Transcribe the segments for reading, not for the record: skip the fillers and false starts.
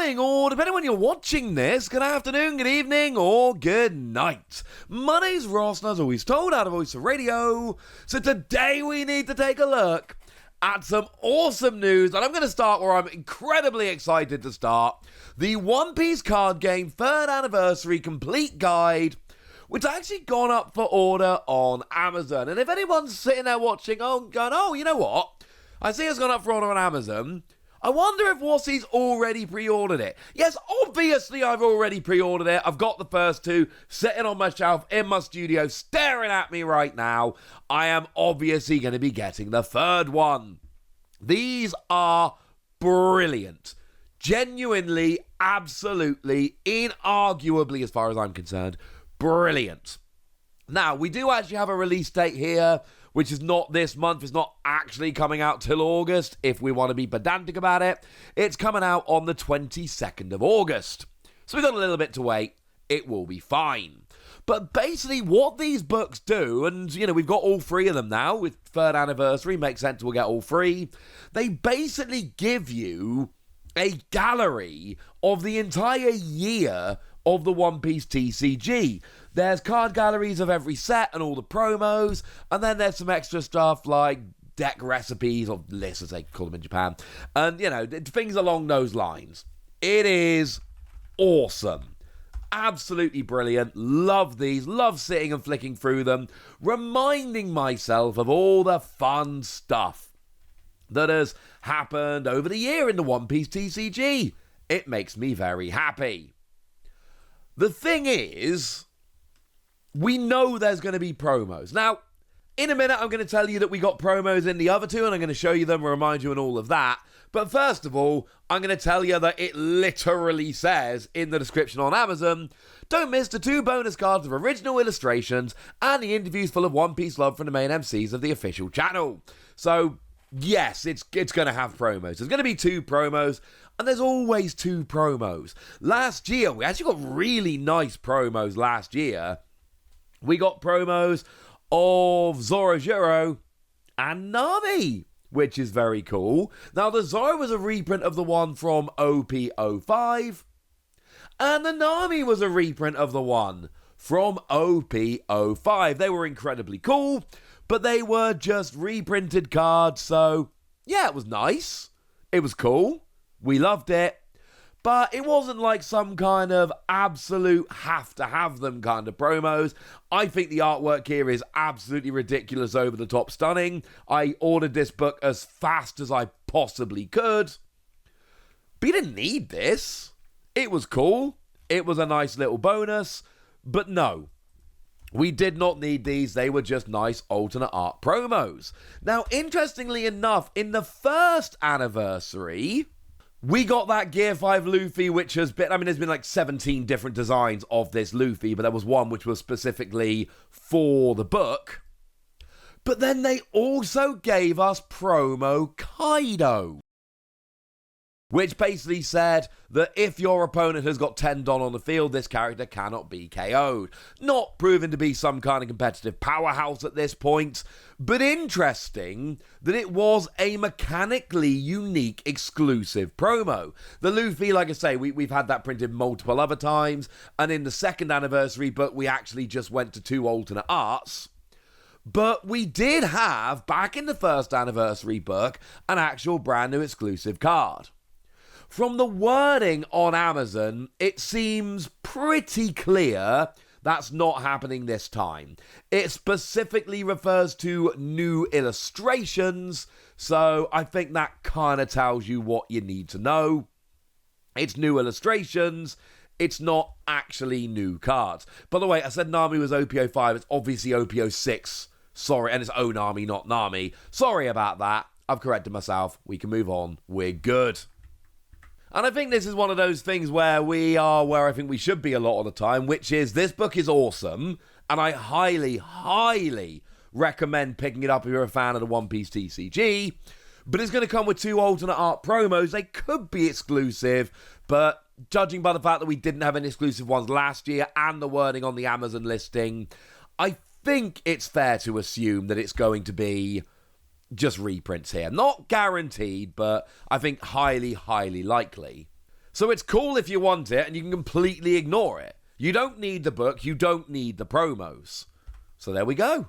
morning, or depending when you're watching this, good afternoon, good evening, or good night. My name's Ross, and as always told, out of Voice of Radio. So today we need to take a look at some awesome news, and I'm going to start where I'm incredibly excited to start. The One Piece card game 3rd anniversary complete guide, which actually gone up for order on Amazon. And if anyone's sitting there watching, going, oh, you know what? I see it's gone up for order on Amazon. I wonder if Wassie's already pre-ordered it. Yes, obviously I've already pre-ordered it. I've got the first two sitting on my shelf in my studio, staring at me right now. I am obviously going to be getting the third one. These are brilliant. Genuinely, absolutely, inarguably, as far as I'm concerned, brilliant. Now, we do actually have a release date here, which is not this month. It's not actually coming out till August, if we want to be pedantic about it. It's coming out on the 22nd of August. So we've got a little bit to wait. It will be fine. But basically what these books do, and, you know, we've got all three of them now, with 3rd anniversary, makes sense we'll get all three. They basically give you a gallery of the entire year of the One Piece TCG. There's card galleries of every set and all the promos, and then there's some extra stuff like deck recipes, or lists as they call them in Japan, and, you know, things along those lines. It is awesome. Absolutely brilliant. Love these. Love sitting and flicking through them, reminding myself of all the fun stuff that has happened over the year in the One Piece TCG. It makes me very happy. The thing is, we know there's going to be promos. Now, in a minute, I'm going to tell you that we got promos in the other two, and I'm going to show you them, remind you and all of that. But first of all, I'm going to tell you that it literally says in the description on Amazon, don't miss the 2 bonus cards of original illustrations and the interviews full of One Piece love from the main MCs of the official channel. So, yes, it's going to have promos. There's going to be 2 promos. And there's always 2 promos. Last year, we actually got really nice promos last year. We got promos of Zoro and Nami, which is very cool. Now, the Zoro was a reprint of the one from OP-05, and the Nami was a reprint of the one from OP-05. They were incredibly cool, but they were just reprinted cards, so yeah, it was nice. It was cool. We loved it, but it wasn't like some kind of absolute have-to-have-them kind of promos. I think the artwork here is absolutely ridiculous, over-the-top stunning. I ordered this book as fast as I possibly could, but you didn't need this. It was cool. It was a nice little bonus, but no. We did not need these. They were just nice alternate art promos. Now, interestingly enough, in the 1st anniversary, we got that Gear 5 Luffy, which has been, I mean, there's been like 17 different designs of this Luffy, but there was one which was specifically for the book. But then they also gave us promo Kaido, which basically said that if your opponent has got 10 Don on the field, this character cannot be KO'd. Not proven to be some kind of competitive powerhouse at this point, but interesting that it was a mechanically unique exclusive promo. The Luffy, like I say, we've had that printed multiple other times, and in the 2nd anniversary book, we actually just went to 2 alternate arts. But we did have, back in the 1st anniversary book, an actual brand new exclusive card. From the wording on Amazon, it seems pretty clear that's not happening this time. It specifically refers to new illustrations, so I think that kind of tells you what you need to know. It's new illustrations. It's not actually new cards. By the way, I said Nami was OP-05. It's obviously OP-06. Sorry, and it's Onami, not Nami. Sorry about that. I've corrected myself. We can move on. We're good. And I think this is one of those things where we are where I think we should be a lot of the time, which is this book is awesome, and I highly, highly recommend picking it up if you're a fan of the One Piece TCG, but it's going to come with 2 alternate art promos. They could be exclusive, but judging by the fact that we didn't have any exclusive ones last year and the wording on the Amazon listing, I think it's fair to assume that it's going to be just reprints here. Not guaranteed, but I think highly, highly likely. So it's cool if you want it, and you can completely ignore it. You don't need the book, you don't need the promos. So there we go.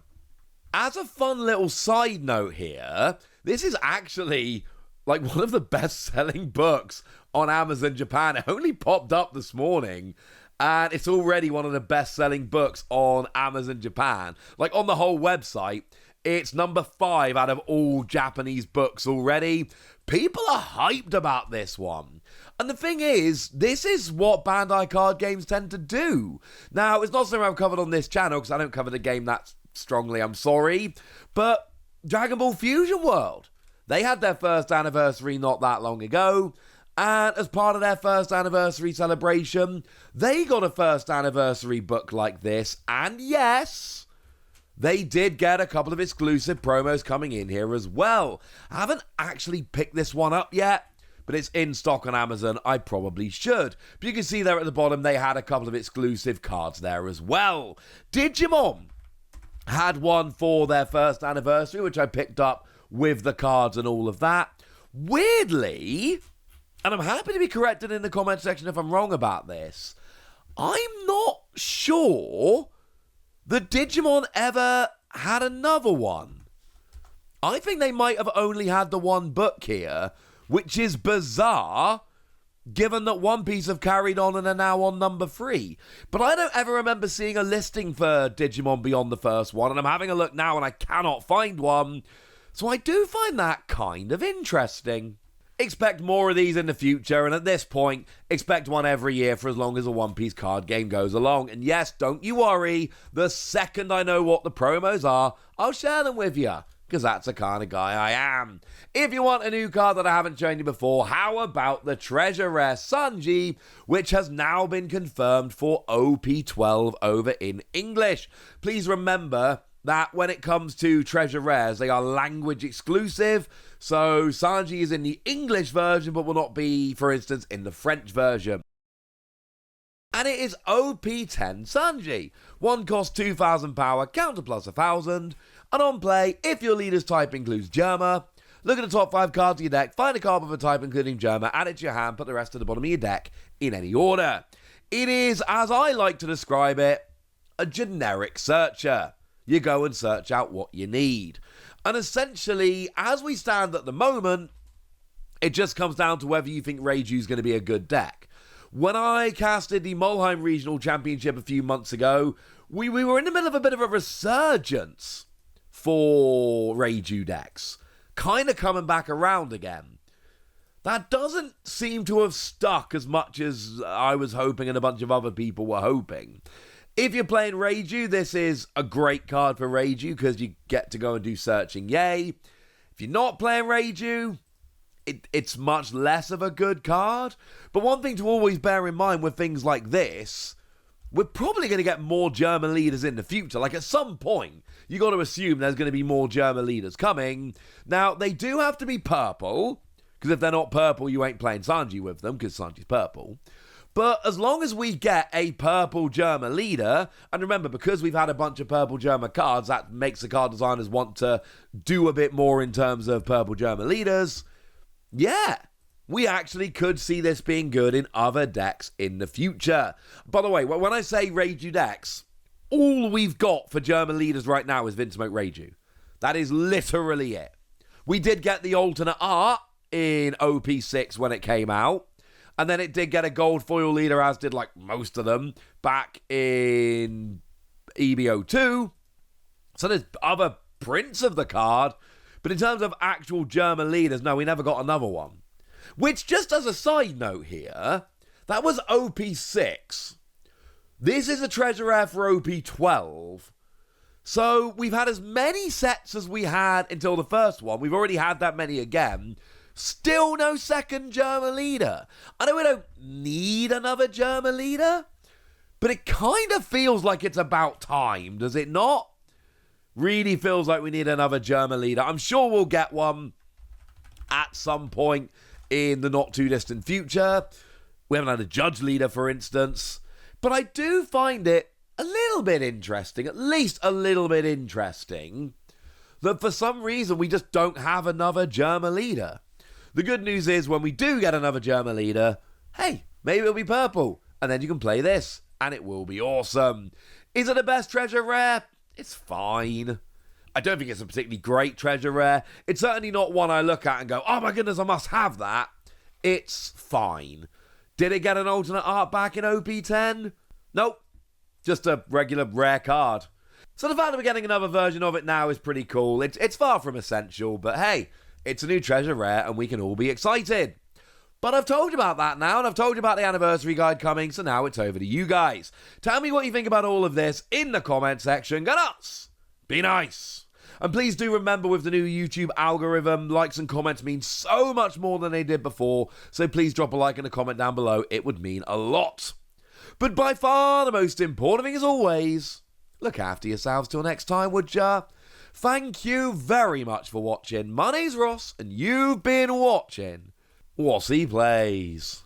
As a fun little side note here, this is actually like one of the best-selling books on Amazon Japan. It only popped up this morning, and it's already one of the best-selling books on Amazon Japan. Like, on the whole website, it's number 5 out of all Japanese books already. People are hyped about this one. And the thing is, this is what Bandai card games tend to do. Now, it's not something I've covered on this channel, because I don't cover the game that strongly, I'm sorry. But Dragon Ball Fusion World, they had their first anniversary not that long ago. And as part of their first anniversary celebration, they got a first anniversary book like this. And yes, they did get a couple of exclusive promos coming in here as well. I haven't actually picked this one up yet, but it's in stock on Amazon. I probably should. But you can see there at the bottom, they had a couple of exclusive cards there as well. Digimon had one for their first anniversary, which I picked up with the cards and all of that. Weirdly, and I'm happy to be corrected in the comment section if I'm wrong about this, I'm not sure that Digimon ever had another one. I think they might have only had the one book here, which is bizarre, given that One Piece have carried on and are now on number 3. But I don't ever remember seeing a listing for Digimon beyond the first one, and I'm having a look now and I cannot find one. So I do find that kind of interesting. Expect more of these in the future, and at this point, expect one every year for as long as a One Piece card game goes along. And yes, don't you worry, the second I know what the promos are, I'll share them with you, because that's the kind of guy I am. If you want a new card that I haven't shown you before, how about the Treasure Rare Sanji, which has now been confirmed for OP-12 over in English. Please remember that when it comes to Treasure Rares, they are language exclusive. So Sanji is in the English version, but will not be, for instance, in the French version. And it is OP-10 Sanji. One costs 2,000 power, counter plus 1,000. And on play, if your leader's type includes Germa, look at the top 5 cards of your deck, find a card with a type including Germa, add it to your hand, put the rest to the bottom of your deck in any order. It is, as I like to describe it, a generic searcher. You go and search out what you need. And essentially, as we stand at the moment, it just comes down to whether you think Reiju is going to be a good deck. When I casted the Mulheim Regional Championship a few months ago, we were in the middle of a bit of a resurgence for Reiju decks. Kind of coming back around again. That doesn't seem to have stuck as much as I was hoping and a bunch of other people were hoping. If you're playing Reiju, this is a great card for Reiju because you get to go and do searching, yay. If you're not playing Reiju, it's much less of a good card. But one thing to always bear in mind with things like this, we're probably going to get more German leaders in the future. Like, at some point, you got to assume there's going to be more German leaders coming. Now, they do have to be purple, because if they're not purple, you ain't playing Sanji with them, because Sanji's purple. But as long as we get a purple Germa leader, and remember, because we've had a bunch of purple Germa cards, that makes the card designers want to do a bit more in terms of purple Germa leaders. Yeah, we actually could see this being good in other decks in the future. By the way, when I say Reiju decks, all we've got for Germa leaders right now is Vinsmoke Reiju. That is literally it. We did get the alternate art in OP-6 when it came out. And then it did get a gold foil leader, as did like most of them, back in EBO2. So there's other prints of the card. But in terms of actual German leaders, no, we never got another one. Which, just as a side note here, that was OP-6. This is a treasure rare for OP-12. So we've had as many sets as we had until the first one. We've already had that many again. Still no second German leader. I know we don't need another German leader, but it kind of feels like it's about time, does it not? Really feels like we need another German leader. I'm sure we'll get one at some point in the not too distant future. We haven't had a judge leader, for instance. But I do find it a little bit interesting, at least a little bit interesting, that for some reason we just don't have another German leader. The good news is when we do get another German leader, hey, maybe it'll be purple. And then you can play this, and it will be awesome. Is it the best treasure rare? It's fine. I don't think it's a particularly great treasure rare. It's certainly not one I look at and go, oh my goodness, I must have that. It's fine. Did it get an alternate art back in OP-10? Nope. Just a regular rare card. So the fact that we're getting another version of it now is pretty cool. It's far from essential, but hey, it's a new treasure rare and we can all be excited. But I've told you about that now, and I've told you about the anniversary guide coming, so now it's over to you guys. Tell me what you think about all of this in the comment section. Go nuts! Be nice! And please do remember, with the new YouTube algorithm, likes and comments mean so much more than they did before, so please drop a like and a comment down below. It would mean a lot. But by far the most important thing, as always, look after yourselves till next time, would ya? Thank you very much for watching. My name's Ross, and you've been watching Wossy Plays.